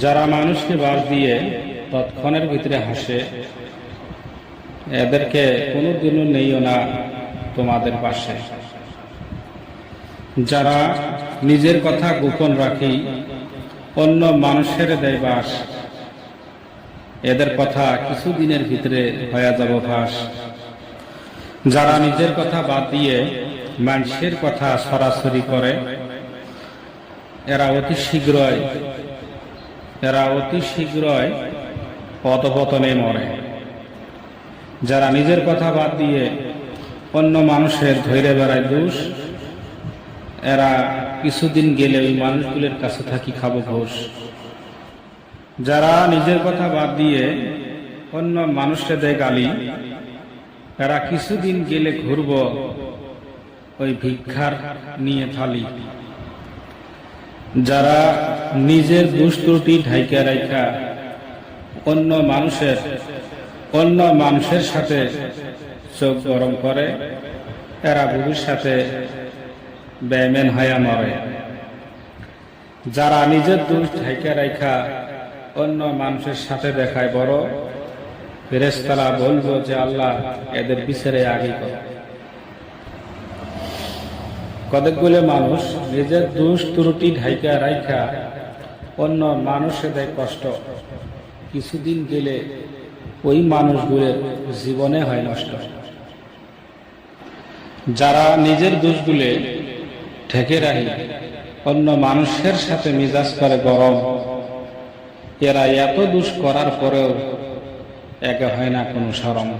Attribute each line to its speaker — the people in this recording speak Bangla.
Speaker 1: যারা মানুষকে বাস দিয়ে তৎক্ষণের ভিতরে হাসে, এদেরকে কোনোদিনও নেইও না তোমাদের পাশে। যারা নিজের কথা গোপন রাখি, অন্য মানুষের দেয় বাস, এদের কথা কিছুদিনের ভিতরে হয়ে যাব ফাঁস। যারা নিজের কথা বাদ দিয়ে মানুষের কথা সরাসরি করে, এরা অতি শীঘ্রই পদপতনে মরে। যারা নিজের কথা বাদ দিয়ে অন্য মানুষের ধৈর্য বেড়ায় দোষ, এরা কিছুদিন গেলে ওই মানুষগুলোর কাছে থাকি খাবো ঘোষ। যারা নিজের কথা বাদ দিয়ে অন্য মানুষকে দেয় গালি, এরা কিছুদিন গেলে ঘুরব ওই ভিক্ষার নিয়ে থালি। যারা নিজের দোষ ত্রুটি ঢাইকা রাখা অন্য মানুষের সাথে চোখ গরম করে, এরা ভবিষ্যতে বেঈমান হয়ে মরে। যারা নিজের দোষ ঢাইকা রাখা অন্য মানুষের সাথে দেখায় বড়, ফেরেশতারা বলবো যে আল্লাহ এদের বিচারে আগে কর। কতকগুলো মানুষ নিজের দোষ ত্রুটি ঢাইকা রাখা অন্য মানুষের দেয় কষ্ট, কিছুদিন গেলে ওই মানুষগুলোর জীবনে হয় নষ্ট। যারা নিজের দোষগুলো ঢেকে রাখে অন্য মানুষের সাথে মেজাজ করে গরম, এরা এত দোষ করার পরেও একে হয় না কোনো শরম।